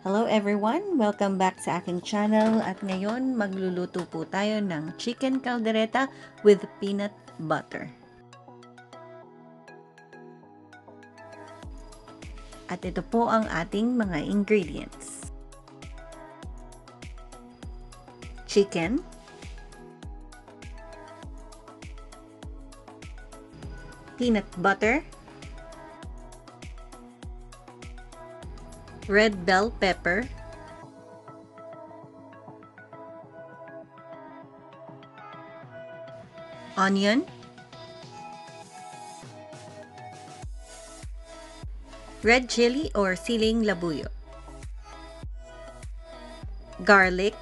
Hello everyone! Welcome back sa aking channel at ngayon magluluto po tayo ng chicken caldereta with peanut butter. At ito po ang ating mga ingredients. Chicken, peanut butter, red bell pepper, onion, red chili or siling labuyo, garlic,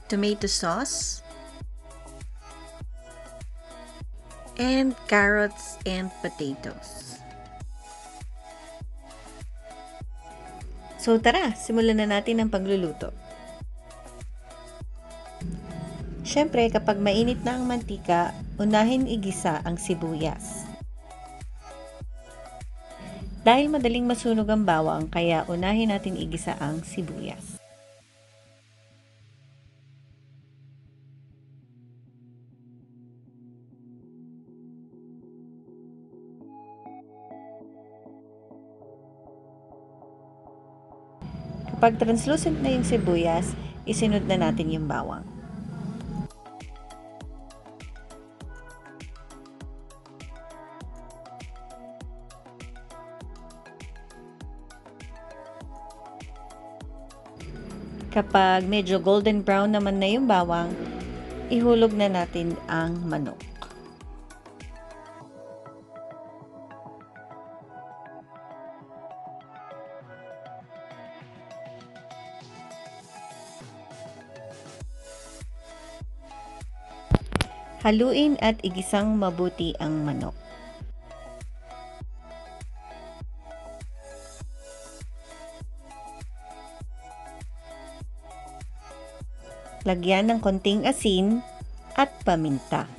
tomato sauce, and carrots and potatoes. So tara, simulan na natin ang pagluluto. Siyempre, kapag mainit na ang mantika, unahin igisa ang sibuyas. Dahil madaling masunog ang bawang, kaya unahin natin igisa ang sibuyas. Kapag translucent na yung sibuyas, isinod na natin yung bawang. Kapag medyo golden brown naman na yung bawang, ihulog na natin ang manok. Haluin at igisang mabuti ang manok. Lagyan ng konting asin at paminta.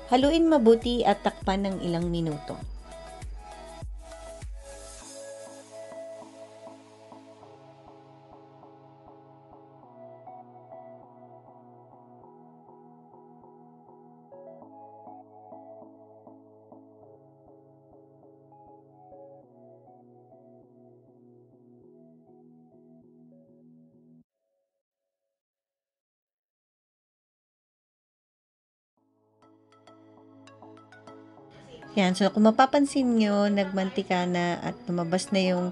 Haluin mabuti at takpan ng ilang minuto. Yan, so kung mapapansin nyo, nagmantika na at lumabas na yung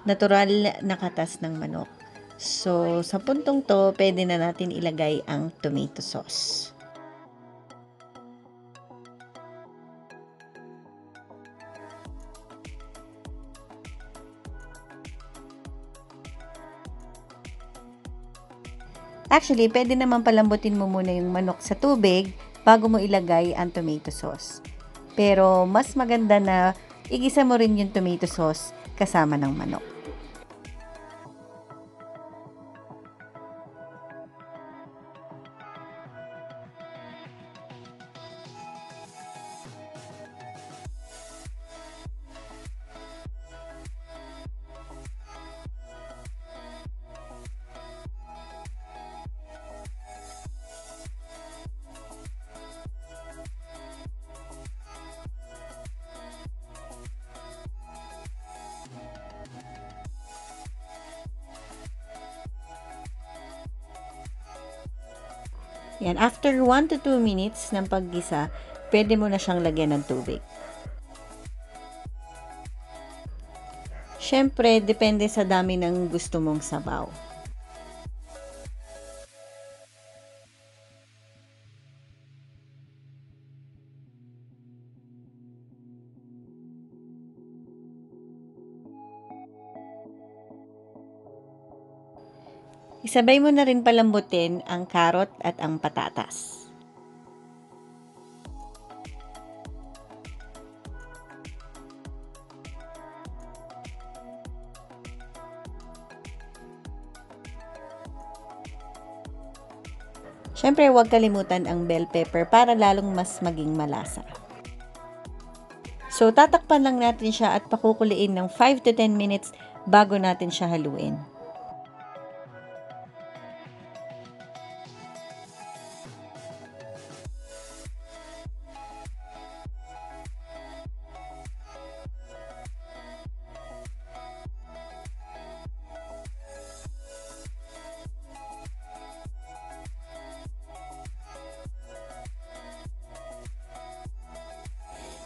natural na katas ng manok. So, sa puntong to, pwede na natin ilagay ang tomato sauce. Actually, pwede naman palambutin mo muna yung manok sa tubig bago mo ilagay ang tomato sauce. Pero mas maganda na igisa mo rin yung tomato sauce kasama ng manok. Yan, after 1 to 2 minutes ng paggisa, pwede mo na siyang lagyan ng tubig. Siyempre, depende sa dami ng gusto mong sabaw. Isabay mo na rin palambutin ang carrot at ang patatas. Siyempre, huwag kalimutan ang bell pepper para lalong mas maging malasa. So, tatakpan lang natin siya at pakukuliin ng 5 to 10 minutes bago natin siya haluin.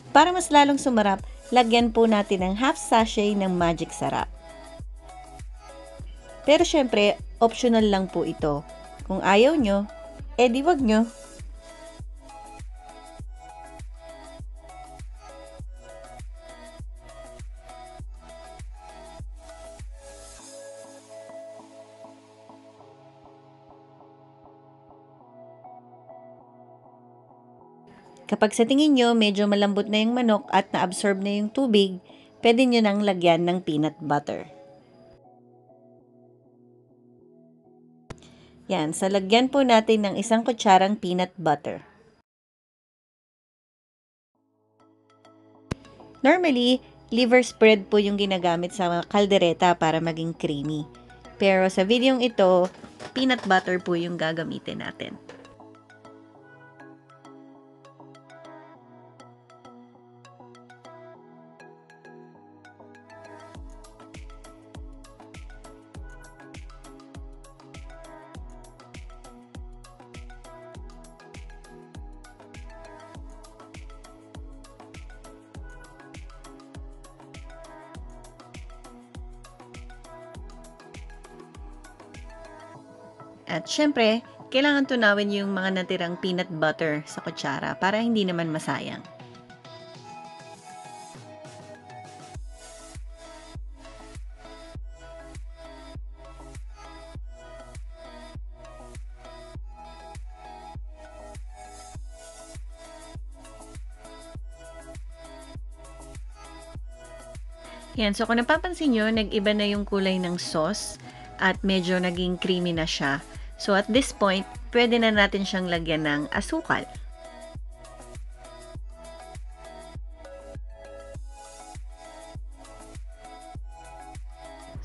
Para mas lalong sumarap, lagyan po natin ng half sachet ng Magic Sarap. Pero syempre, optional lang po ito. Kung ayaw nyo, edi wag nyo. Kapag sa tingin nyo medyo malambot na yung manok at na-absorb na yung tubig, pwede nyo nang lagyan ng peanut butter. Yan, so lagyan po natin ng 1 kutsarang peanut butter. Normally, liver spread po yung ginagamit sa kaldereta para maging creamy. Pero sa videong ito, peanut butter po yung gagamitin natin. At syempre, kailangan tunawin yung mga natirang peanut butter sa kutsara para hindi naman masayang. Yan, so kung napapansin nyo, nag-iba na yung kulay ng sauce at medyo naging creamy na siya. So at this point, pwede na natin siyang lagyan ng asukal.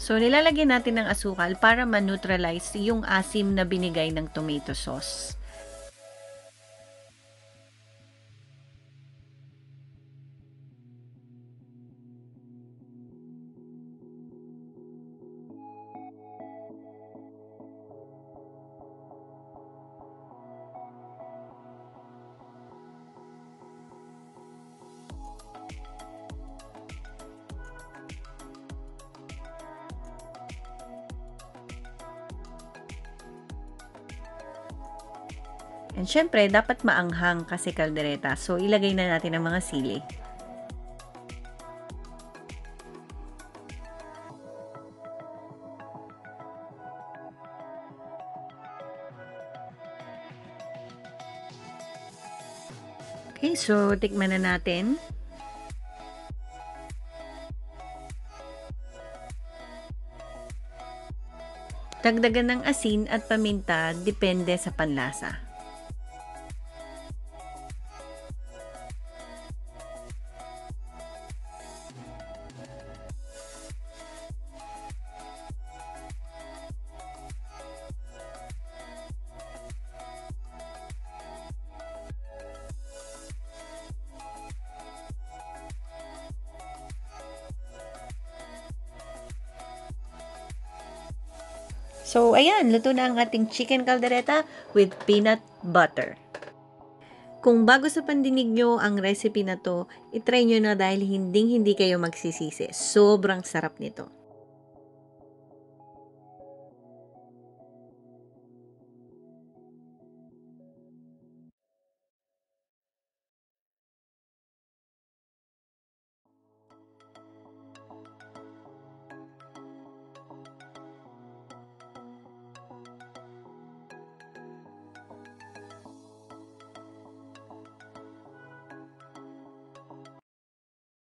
So nilalagyan natin ng asukal para ma-neutralize yung asim na binigay ng tomato sauce. And syempre, dapat maanghang kasi kaldereta. So, ilagay na natin ang mga sili. Okay, so tikman na natin. Dagdagan ng asin at paminta depende sa panlasa. So, ayan, luto na ang ating chicken caldereta with peanut butter. Kung bago sa pandinig nyo ang recipe na to, itry nyo na dahil hindi kayo magsisisi. Sobrang sarap nito.